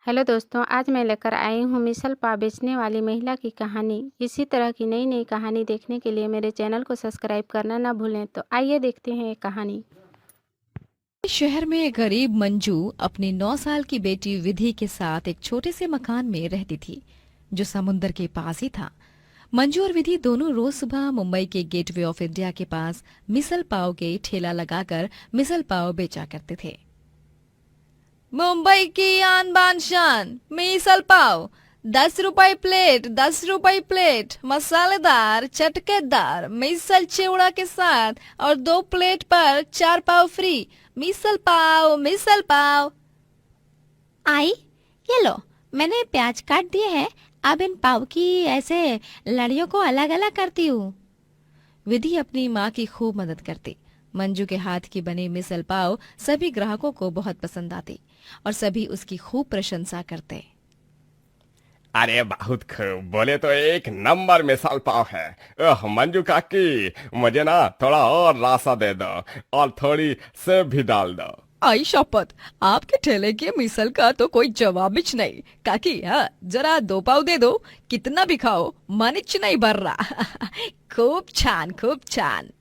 Hello दोस्तों, आज मैं लेकर आई हूँ मिसल पाव बेचने वाली महिला की कहानी। इसी तरह की नई नई कहानी देखने के लिए मेरे चैनल को सब्सक्राइब करना ना भूलें। तो आइए देखते हैं ये कहानी। शहर में गरीब मंजू अपनी 9 साल की बेटी विधि के साथ एक छोटे से मकान में रहती थी जो समुद्र के पास ही था। मंजू और विधि दोनों रोज सुबह मुंबई के गेटवे ऑफ इंडिया के पास मिसल पाव के ठेला लगाकर मिसल पाव बेचा करते थे। मुंबई की आन बान शान मिसल पाव 10 रुपए प्लेट, 10 रुपए प्लेट, मसालेदार चटकेदार मिसल चिवड़ा के साथ और 2 प्लेट पर 4 पाव फ्री। मिसल पाव, मिसल पाव। आई, ये लो, मैंने प्याज काट दिए हैं। अब इन पाव की ऐसे लड़ियों को अलग अलग करती हूँ। विधि अपनी माँ की खूब मदद करती। मंजू के हाथ की बनी मिसल पाव सभी ग्राहकों को बहुत पसंद आती और सभी उसकी खूब प्रशंसा करते। अरे बहुत खूब, बोले तो एक नंबर मिसाल पाव है। मंजू काकी, मुझे ना थोड़ा और रासा दे दो और थोड़ी सेब भी डाल दो। आई शपथ, आपके ठेले के मिसल का तो कोई जवाब ही नहीं। काकी, हाँ जरा 2 पाव दे दो, कितना भी खाओ मन नहीं भर रहा। खूब छान, खूब छान।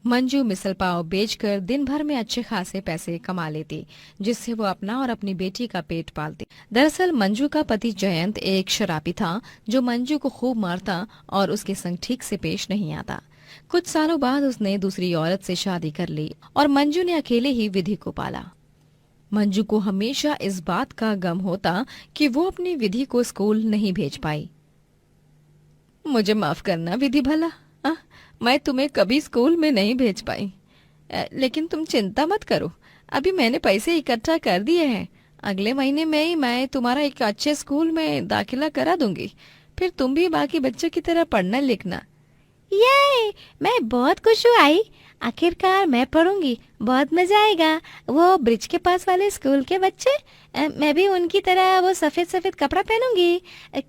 मंजू मिसल पाव बेचकर दिन भर में अच्छे खासे पैसे कमा लेती, जिससे वो अपना और अपनी बेटी का पेट पालती। दरअसल मंजू का पति जयंत एक शराबी था जो मंजू को खूब मारता और उसके संग ठीक से पेश नहीं आता। कुछ सालों बाद उसने दूसरी औरत से शादी कर ली और मंजू ने अकेले ही विधि को पाला। मंजू को हमेशा इस बात का गम होता कि वो अपनी विधि को स्कूल नहीं भेज पाई। मुझे माफ करना विधि भला, मैं तुम्हें कभी स्कूल में नहीं भेज पाई। लेकिन तुम चिंता मत करो, अभी मैंने पैसे इकट्ठा कर दिए हैं। अगले महीने में ही मैं तुम्हारा एक अच्छे स्कूल में दाखिला करा दूंगी। फिर तुम भी बाकी बच्चों की तरह पढ़ना लिखना। ये मैं बहुत खुश हूँ आई। आखिरकार मैं पढ़ूंगी, बहुत मजा आएगा। वो ब्रिज के पास वाले स्कूल के बच्चे, मैं भी उनकी तरह वो सफेद सफेद कपड़ा पहनूंगी,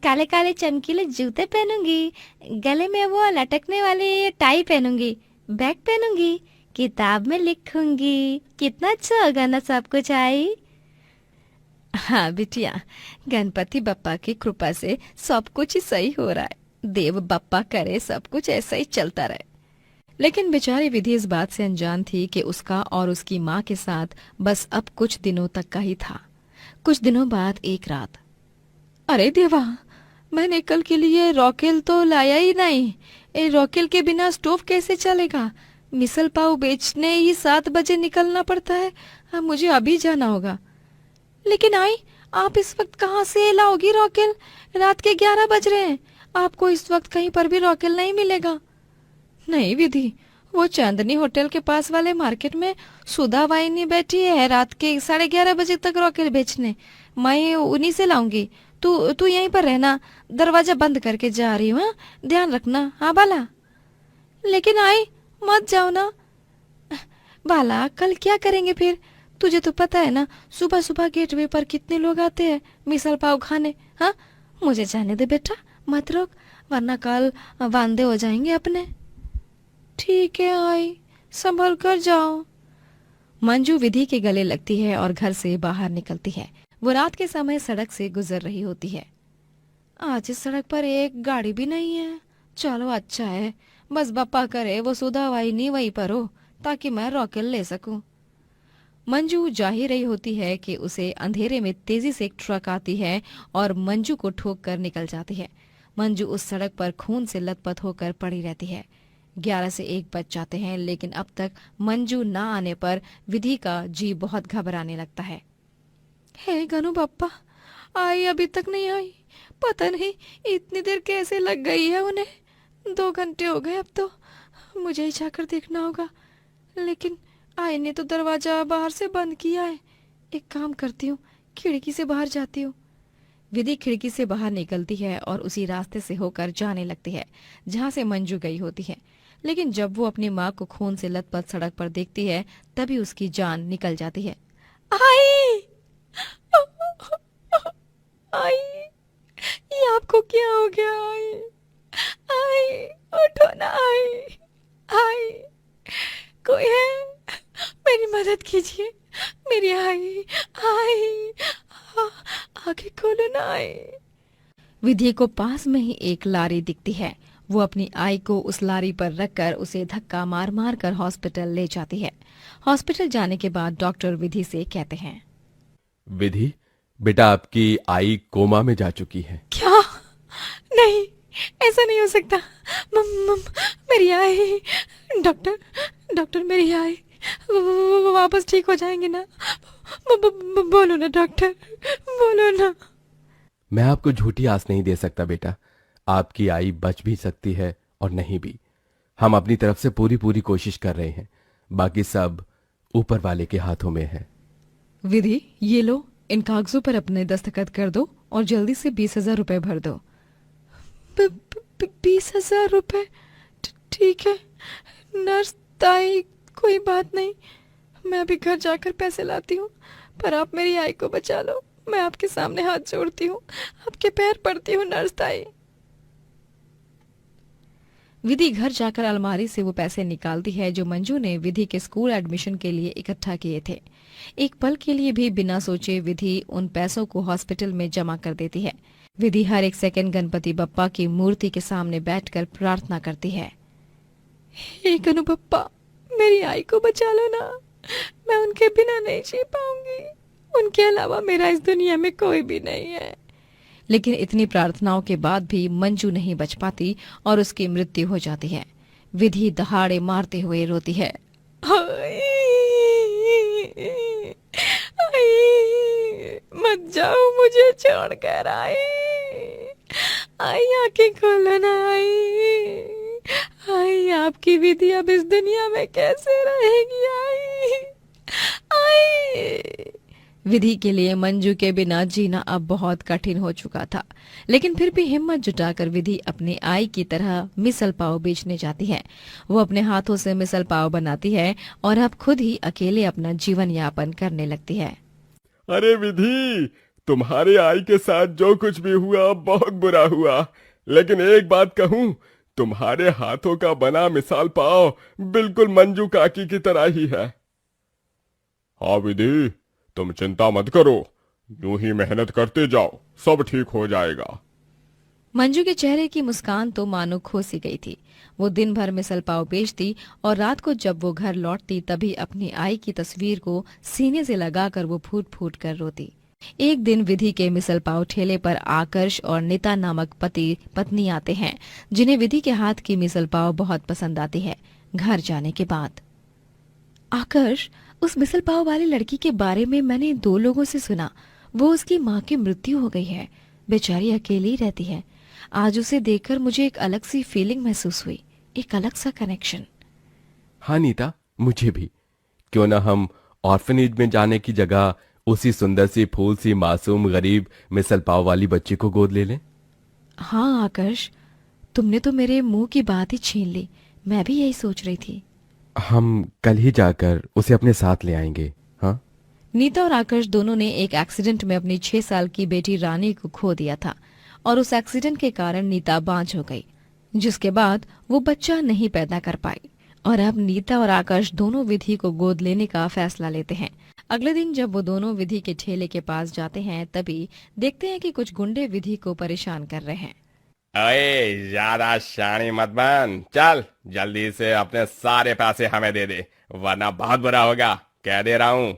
काले काले चमकीले जूते पहनूंगी, गले में वो लटकने वाली टाई पहनूंगी, बैग पहनूंगी, किताब में लिखूंगी। कितना अच्छा होगा ना सब कुछ आई। हाँ बिटिया, गणपति बप्पा की कृपा से सब कुछ ही सही हो रहा है। देव बप्पा करे सब कुछ ऐसा ही चलता रहे। लेकिन बेचारी विधि इस बात से अनजान थी कि उसका और उसकी माँ के साथ बस अब कुछ दिनों तक का ही था। कुछ दिनों बाद एक रात, अरे देवा, मैंने कल के लिए रॉकेल तो लाया ही नहीं। ए रॉकेल के बिना स्टोव कैसे चलेगा? मिसल पाव बेचने ही 7 बजे निकलना पड़ता है। हाँ, मुझे अभी जाना होगा। लेकिन आई, आप इस वक्त कहाँ से लाओगी रॉकेल? रात के 11 बज रहे हैं। आपको इस वक्त कहीं पर भी रॉकेल नहीं मिलेगा। नहीं विधि, वो चांदनी होटल के पास वाले मार्केट में सुधा वाहिनी बैठी है रात के 11:30 बजे तक रॉकेल बेचने। मैं उन्हीं से लाऊंगी। तू तू यहीं पर रहना, दरवाजा बंद करके जा रही हूँ। हाँ? ध्यान रखना। हाँ बाला। लेकिन आई, मत जाओ ना। बाला, कल क्या करेंगे फिर? तुझे तो पता है ना, सुबह सुबह गेटवे पर कितने लोग आते हैं मिसल पाव खाने। हाँ, मुझे जाने दे बेटा, मत रोक, वरना कल वांदे हो जाएंगे अपने। ठीक है आई, संभल कर जाओ। मंजू विधि के गले लगती है और घर से बाहर निकलती है। वो रात के समय सड़क से गुजर रही होती है। आज इस सड़क पर एक गाड़ी भी नहीं है। चलो अच्छा है, बस बप्पा करे वो सुधा वाहिनी वहीं पर हो ताकि मैं रॉकेल ले सकूं। मंजू जा ही रही होती है कि उसे अंधेरे में तेजी से एक ट्रक आती है और मंजू को ठोक कर निकल जाती है। मंजू उस सड़क पर खून से लथपथ होकर पड़ी रहती है। 11 से 1 बज जाते हैं, लेकिन अब तक मंजू ना आने पर विधि का जी बहुत घबराने लगता है। हे गनु बप्पा, आई अभी तक नहीं आई। पता नहीं इतनी देर कैसे लग गई है उन्हें। 2 घंटे हो गए अब तो। मुझे ही जाकर देखना होगा। लेकिन आई ने तो दरवाजा बाहर से बंद किया है। एक काम करती हूँ, खिड़की से बाहर जाती हूँ। विधि खिड़की से बाहर निकलती है और उसी रास्ते से होकर जाने लगती है जहाँ से मंजू गई होती है। लेकिन जब वो अपनी माँ को खून से लथपथ सड़क पर देखती है, तभी उसकी जान निकल जाती है। आई! आई! ये आपको क्या हो गया? आई! आई! उठो ना आई! आई! कोई है? मेरी मदद कीजिए, मेरी आई! आई! खोलो ना आई। विधि को पास में ही एक लारी दिखती है। वो अपनी आई को उस लारी पर रखकर उसे धक्का मार मार कर हॉस्पिटल ले जाती है। हॉस्पिटल जाने के बाद डॉक्टर विधि से कहते हैं, विधि, बेटा आपकी आई कोमा में जा चुकी है। क्या? नहीं, ऐसा नहीं हो सकता। मेरी आई, डॉक्टर मेरी आई वापस ठीक हो जाएंगे ना? बोलो ना डॉक्टर, बोलो ना। मैं आपको झूठी आस नहीं दे सकता बेटा। आपकी आई बच भी सकती है और नहीं भी। हम अपनी तरफ से पूरी कोशिश कर रहे हैं। बाकी सब ऊपर वाले के हाथों में है। विधि, ये लो, इन कागजों पर अपने दस्तखत कर दो और जल्दी से 20,000 रुपए भर दो। 20,000 रुपए? ठीक है नर्स ताई, कोई बात नहीं, मैं अभी घर जाकर पैसे लाती हूँ, पर आप मेरी आई को बचा लो। मैं आपके सामने हाथ जोड़ती हूँ, आपके पैर पड़ती हूँ नर्स ताई। विधि घर जाकर अलमारी से वो पैसे निकालती है जो मंजू ने विधि के स्कूल एडमिशन के लिए इकट्ठा किए थे। एक पल के लिए भी बिना सोचे विधि उन पैसों को हॉस्पिटल में जमा कर देती है। विधि हर एक सेकंड गणपति बप्पा की मूर्ति के सामने बैठकर प्रार्थना करती है, हे गणु बप्पा, मेरी आई को बचा लो ना, मैं उनके बिना नहीं जी पाऊंगी, उनके अलावा मेरा इस दुनिया में कोई भी नहीं है। लेकिन इतनी प्रार्थनाओं के बाद भी मंजू नहीं बच पाती और उसकी मृत्यु हो जाती है। विधि दहाड़े मारते हुए रोती है, मत जाओ मुझे छोड़कर आई, आंखें खोलो ना आई, आपकी विधि अब इस दुनिया में कैसे रहेगी आई। विधि के लिए मंजू के बिना जीना अब बहुत कठिन हो चुका था, लेकिन फिर भी हिम्मत जुटाकर विधि अपनी आई की तरह मिसल पाव बेचने जाती है। वो अपने हाथों से मिसल पाव बनाती है और अब खुद ही अकेले अपना जीवन यापन करने लगती है। अरे विधि, तुम्हारे आई के साथ जो कुछ भी हुआ बहुत बुरा हुआ, लेकिन एक बात कहूं, तुम्हारे हाथों का बना मिसाल पाव बिल्कुल मंजू काकी की तरह ही है। हाँ विधि, तुम चिंता मत करो, यूं ही मेहनत करते जाओ, सब ठीक हो जाएगा। मंजू के चेहरे की मुस्कान तो मानो खो सी गई थी। वो दिन भर मिसल पाव बेचती और रात को जब वो घर लौटती तभी अपनी आई की तस्वीर को सीने से लगाकर वो फूट फूट कर रोती। एक दिन विधि के मिसल पाव ठेले पर आकर्ष और नीता नामक पति पत्नी आते हैं, जिन्हें विधि के हाथ की मिसल पाव बहुत पसंद आती है। घर जाने के बाद, आकर्ष, उस मिसल पाव वाली लड़की के बारे में मैंने 2 लोगों से सुना। वो उसकी माँ की मृत्यु हो गई है, बेचारी अकेली रहती है। आज उसे देखकर मुझे एक अलग सी फीलिंग महसूस हुई, एक अलग सा कनेक्शन। हाँ नीता, मुझे भी। क्यों ना हम ऑर्फनेज में जाने की जगह उसी सुंदर सी फूल सी मासूम गरीब मिसल पाव वाली बच्ची को गोद ले लें। हाँ आकर्ष, तुमने तो मेरे मुंह की बात ही छीन ली। मैं भी यही सोच रही थी। हम कल ही जाकर उसे अपने साथ ले आएंगे। हाँ। नीता और आकर्ष दोनों ने एक एक्सीडेंट में अपनी 6 साल की बेटी रानी को खो दिया था और उस एक्सीडेंट के कारण नीता बांझ हो गई, जिसके बाद वो बच्चा नहीं पैदा कर पाई। और अब नीता और आकर्ष दोनों विधि को गोद लेने का फैसला लेते हैं। अगले दिन जब वो दोनों विधि के ठेले के पास जाते हैं तभी देखते हैं कि कुछ गुंडे विधि को परेशान कर रहे हैं। अरे ज्यादा शानी मत बन, चल जल्दी से अपने सारे पैसे हमें दे दे, वरना बहुत बुरा होगा, कह दे रहा हूँ।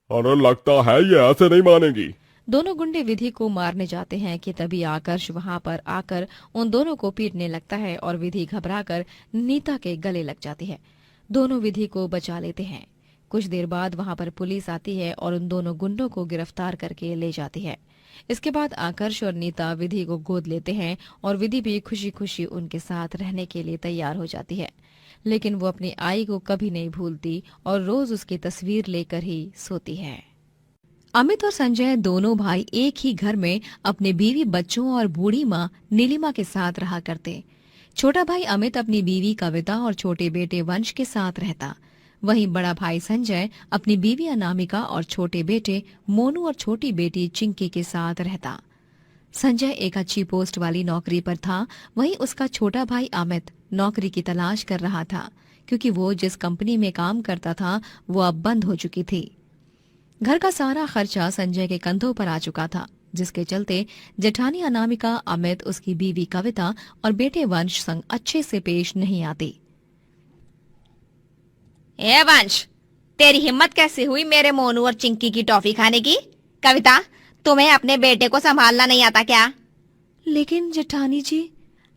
अरे लगता है ये ऐसे नहीं मानेगी। दोनों गुंडे विधि को मारने जाते हैं कि तभी आकर्ष वहां पर आकर उन दोनों को पीटने लगता है और विधि घबराकर नीता के गले लग जाती है। दोनों विधि को बचा लेते हैं। कुछ देर बाद वहां पर पुलिस आती है और उन दोनों गुंडों को गिरफ्तार करके ले जाती है। इसके बाद आकर्ष और नीता विधि को गोद लेते हैं और विधि भी खुशी खुशी उनके साथ रहने के लिए तैयार हो जाती है। लेकिन वो अपनी आई को कभी नहीं भूलती और रोज उसकी तस्वीर लेकर ही सोती है। अमित और संजय दोनों भाई एक ही घर में अपने बीवी बच्चों और बूढ़ी माँ नीलिमा के साथ रहा करते। छोटा भाई अमित अपनी बीवी कविता और छोटे बेटे वंश के साथ रहता। वहीं बड़ा भाई संजय अपनी बीवी अनामिका और छोटे बेटे मोनू और छोटी बेटी चिंकी के साथ रहता। संजय एक अच्छी पोस्ट वाली नौकरी पर था, वहीं उसका छोटा भाई अमित नौकरी की तलाश कर रहा था, क्योंकि वो जिस कंपनी में काम करता था वो अब बंद हो चुकी थी। घर का सारा खर्चा संजय के कंधों पर आ चुका था। जिसके चलते जेठानी अनामिका, अमित, उसकी बीवी कविता और बेटे वंश संग अच्छे से पेश नहीं आती। ए वंश, तेरी हिम्मत कैसे हुई मेरे मोनू और चिंकी की टॉफी खाने की? कविता, तुम्हें अपने बेटे को संभालना नहीं आता क्या? लेकिन जेठानी जी।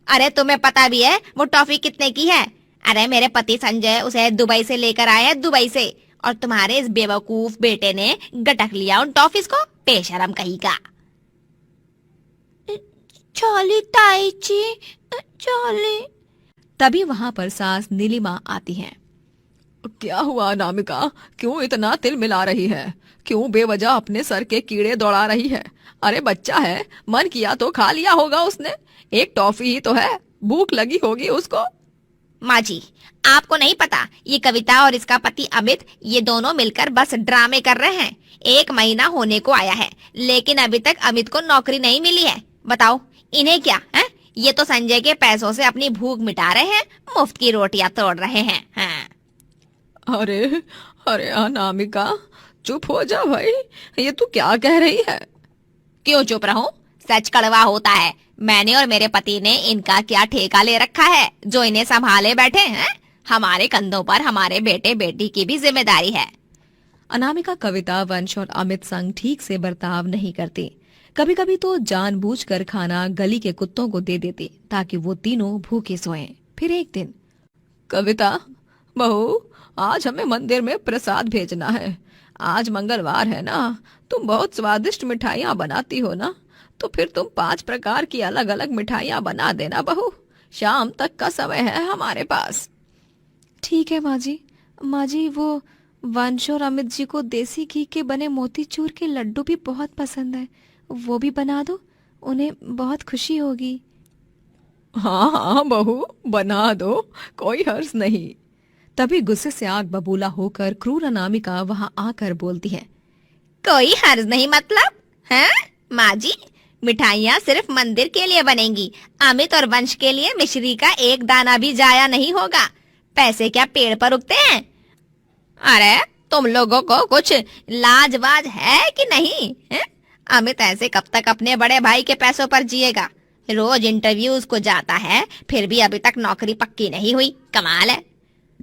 अरे तुम्हें पता भी है वो टॉफी कितने की है? अरे मेरे पति संजय उसे दुबई से लेकर आए हैं, दुबई से, और तुम्हारे इस बेवकूफ बेटे ने गटक लिया उन टॉफीज को, बेशरम कहीं का। चौली ताई जी, चौली। तभी वहां पर सास नीलिमा आती हैं। क्या हुआ अनामिका, क्यों इतना तिल मिला रही है? क्यों बेवजह अपने सर के कीड़े दौड़ा रही है? अरे बच्चा है, मन किया तो खा लिया होगा उसने। एक टॉफी ही तो है, भूख लगी होगी उसको। माँ जी, आपको नहीं पता, ये कविता और इसका पति अमित, ये दोनों मिलकर बस ड्रामे कर रहे हैं। 1 महीना होने को आया है, लेकिन अभी तक अमित को नौकरी नहीं मिली है। बताओ इन्हें क्या है? ये तो संजय के पैसों से अपनी भूख मिटा रहे हैं, मुफ्त की रोटियां तोड़ रहे हैं। हाँ। अरे अरे अनामिका, चुप हो जा भाई, ये तू क्या कह रही है? क्यों चुप रहूं? सच कड़वा होता है। मैंने और मेरे पति ने इनका क्या ठेका ले रखा है जो इन्हें संभाले बैठे हैं? हमारे कंधों पर हमारे बेटे बेटी की भी जिम्मेदारी है। अनामिका कविता, वंश और अमित संग ठीक से बर्ताव नहीं करती। कभी कभी तो जानबूझकर खाना गली के कुत्तों को दे देती ताकि वो तीनों भूखे सोएं। फिर एक दिन, कविता बहू, आज हमें मंदिर में प्रसाद भेजना है। आज मंगलवार है ना, तुम बहुत स्वादिष्ट मिठाइयाँ बनाती हो ना, तो फिर तुम 5 प्रकार की अलग अलग मिठाइयाँ बना देना बहू। शाम तक का समय है हमारे पास। ठीक है माँ जी। माँ जी, वो वंश और अमित जी को देसी घी के बने मोतीचूर के लड्डू भी बहुत पसंद है, वो भी बना दो, उन्हें बहुत खुशी होगी। हाँ हाँ बहू, बना दो, कोई हर्ज नहीं। तभी गुस्से से आग बबूला होकर क्रूर अनामिका वहां आकर बोलती है। कोई हर्ज नहीं मतलब है? माँ जी, मिठाइयाँ सिर्फ मंदिर के लिए बनेंगी। अमित और वंश के लिए मिश्री का एक दाना भी जाया नहीं होगा। पैसे क्या पेड़ पर उगते हैं? अरे तुम लोगों को कुछ लाजवाज है कि नहीं है? अमित ऐसे कब तक अपने बड़े भाई के पैसों पर जिएगा? रोज इंटरव्यूज को जाता है, फिर भी अभी तक नौकरी पक्की नहीं हुई। कमाल है।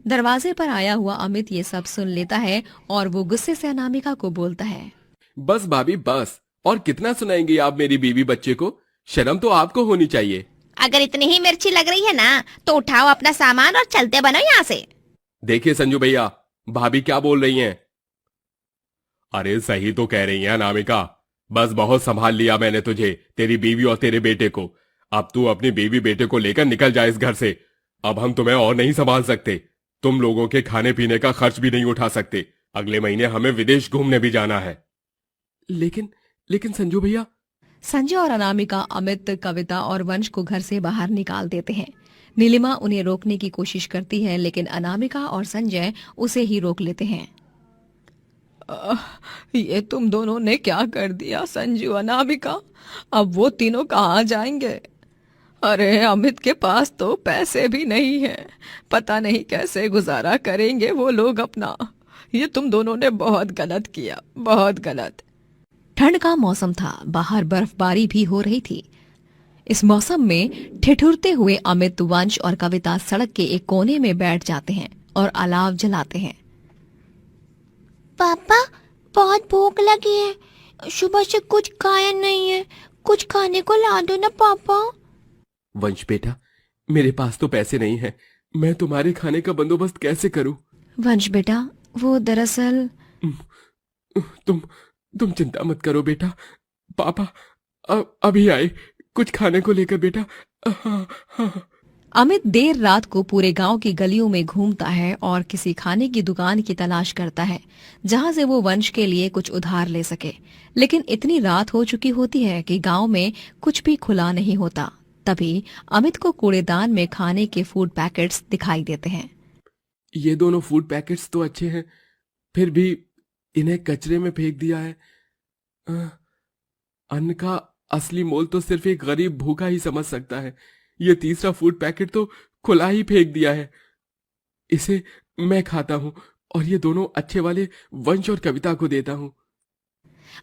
दरवाजे पर आया हुआ अमित ये सब सुन लेता है और वो गुस्से से अनामिका को बोलता है। बस भाभी बस, और कितना सुनाएंगे आप मेरी बीवी बच्चे को? शर्म तो आपको होनी चाहिए। अगर इतनी ही मिर्ची लग रही है ना, तो उठाओ अपना सामान और चलते बनो यहाँ से। देखिए संजू भैया, भाभी क्या बोल रही हैं? अरे सही तो कह रही हैं अनामिका, बस बहुत संभाल लिया मैंने तुझे, तेरी बीवी और तेरे बेटे को। अब तू अपनी बीवी बेटे को लेकर निकल जा इस घर से। अब हम तुम्हें और नहीं संभाल सकते। तुम लोगों के खाने पीने का खर्च भी नहीं उठा सकते। अगले महीने हमें विदेश घूमने भी जाना है। लेकिन संजू भैया। संजय और अनामिका अमित, कविता और वंश को घर से बाहर निकाल देते हैं। नीलिमा उन्हें रोकने की कोशिश करती है, लेकिन अनामिका और संजय उसे ही रोक लेते हैं। ये तुम दोनों ने क्या कर दिया संजू, अनामिका? अब वो तीनों कहाँ जाएंगे? अरे अमित के पास तो पैसे भी नहीं है, पता नहीं कैसे गुजारा करेंगे वो लोग अपना। ये तुम दोनों ने बहुत गलत किया, बहुत गलत। ठंड का मौसम था, बाहर बर्फबारी भी हो रही थी। इस मौसम में ठिठुरते हुए अमित, वंश और कविता सड़क के एक कोने में बैठ जाते हैं और अलाव जलाते हैं। पापा, बहुत भूख लगी है, सुबह से कुछ खाया नहीं है, कुछ खाने को ला दो ना पापा। वंश बेटा, मेरे पास तो पैसे नहीं है, मैं तुम्हारे खाने का बंदोबस्त कैसे करूं? वंश बेटा, वो दरअसल तुम चिंता मत करो बेटा, पापा अभी आए कुछ खाने को लेकर बेटा। हाँ। अमित देर रात को पूरे गांव की गलियों में घूमता है और किसी खाने की दुकान की तलाश करता है जहां से वो वंश के लिए कुछ उधार ले सके। लेकिन इतनी रात हो चुकी होती है कि गांव में कुछ भी खुला नहीं होता। तभी अमित को कूड़ेदान में खाने के फूड पैकेट्स दिखाई देते हैं। ये दोनों फूड पैकेट्स तो अच्छे हैं, फिर भी इन्हें कचरे में फेंक दिया है। अन्न का असली मोल तो सिर्फ एक गरीब भूखा ही समझ सकता है। ये तीसरा फूड पैकेट तो खुला ही फेंक दिया है। इसे मैं खाता हूँ और ये दोनों अच्छे वाले वंश और कविता को देता हूँ।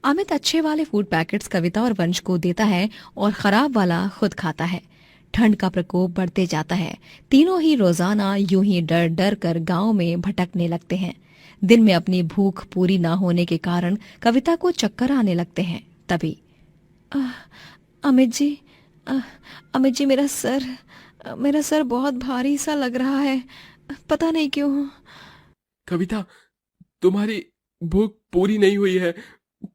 अमित अच्छे वाले फूड पैकेट्स कविता और वंश को देता है और खराब वाला खुद खाता है। ठंड का प्रकोप बढ़ते जाता है। तीनों ही रोजाना यूं ही डर डर कर गांव में भटकने लगते हैं। दिन में अपनी भूख पूरी ना होने के कारण कविता को चक्कर आने लगते हैं। तभी अमित जी मेरा सर बहुत भारी सा लग रहा है, पता नहीं क्यों। कविता, तुम्हारी भूख पूरी नहीं हुई है,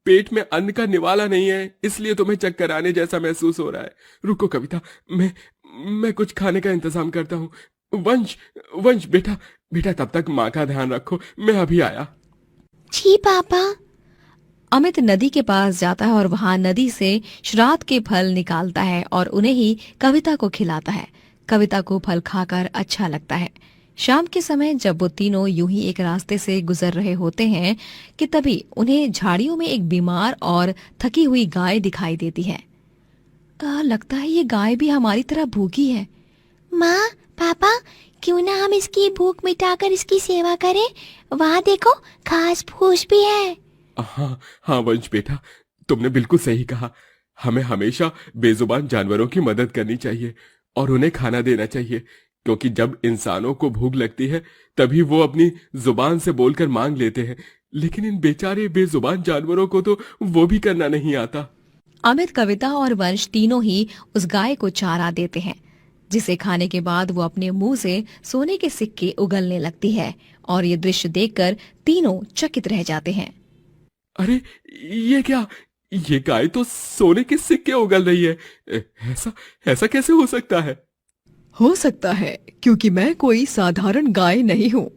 पेट में अन्न का निवाला नहीं है, इसलिए तुम्हें चक्कर आने जैसा महसूस हो रहा है। रुको कविता, मैं कुछ खाने का इंतजाम करता हूँ। वंश बेटा बेटा तब तक माँ का ध्यान रखो, मैं अभी आया। जी पापा। अमित नदी के पास जाता है और वहां नदी से श्राद्ध के फल निकालता है और उन्हें ही कविता को खिलाता है। कविता को फल खाकर अच्छा लगता है। शाम के समय जब वो तीनों यूं ही एक रास्ते से गुजर रहे होते हैं कि तभी उन्हें झाड़ियों में एक बीमार और थकी हुई गाय दिखाई देती है। लगता है ये गाय भी हमारी तरह भूखी है। माँ, पापा, क्यों ना हम इसकी भूख मिटाकर इसकी सेवा करें? वहाँ देखो, घास फूस भी है। हाँ वंश बेटा, तुमने बिल्कुल सही कहा। हमें हमेशा बेजुबान जानवरों की मदद करनी चाहिए और उन्हें खाना देना चाहिए, क्योंकि जब इंसानों को भूख लगती है तभी वो अपनी जुबान से बोलकर मांग लेते हैं, लेकिन इन बेचारे बेजुबान जानवरों को तो वो भी करना नहीं आता। अमित, कविता और वंश तीनों ही उस गाय को चारा देते हैं, जिसे खाने के बाद वो अपने मुंह से सोने के सिक्के उगलने लगती है और ये दृश्य देखकर तीनों चकित रह जाते हैं। अरे ये क्या, ये गाय तो सोने के सिक्के उगल रही है। ऐसा कैसे हो सकता है? हो सकता है क्योंकि मैं कोई साधारण गाय नहीं हूँ।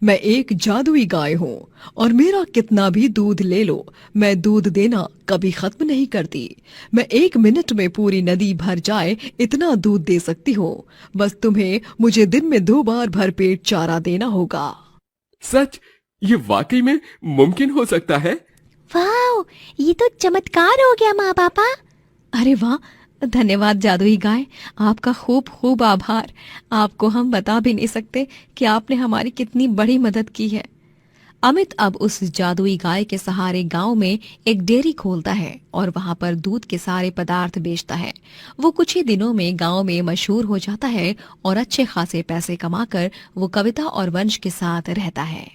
मैं एक जादुई गाय हूँ और मेरा कितना भी दूध ले लो, मैं दूध देना कभी खत्म नहीं करती। मैं 1 मिनट में पूरी नदी भर जाए इतना दूध दे सकती हूँ। बस तुम्हें मुझे दिन में 2 बार भरपेट चारा देना होगा। सच? ये वाकई में मुमकिन हो सकता है? वाह, ये तो चमत्कार हो गया माँ पापा। अरे वाह, धन्यवाद जादुई गाय, आपका खूब खूब आभार। आपको हम बता भी नहीं सकते कि आपने हमारी कितनी बड़ी मदद की है। अमित अब उस जादुई गाय के सहारे गांव में एक डेयरी खोलता है और वहां पर दूध के सारे पदार्थ बेचता है। वो कुछ ही दिनों में गांव में मशहूर हो जाता है और अच्छे खासे पैसे कमाकर वो कविता और वंश के साथ रहता है।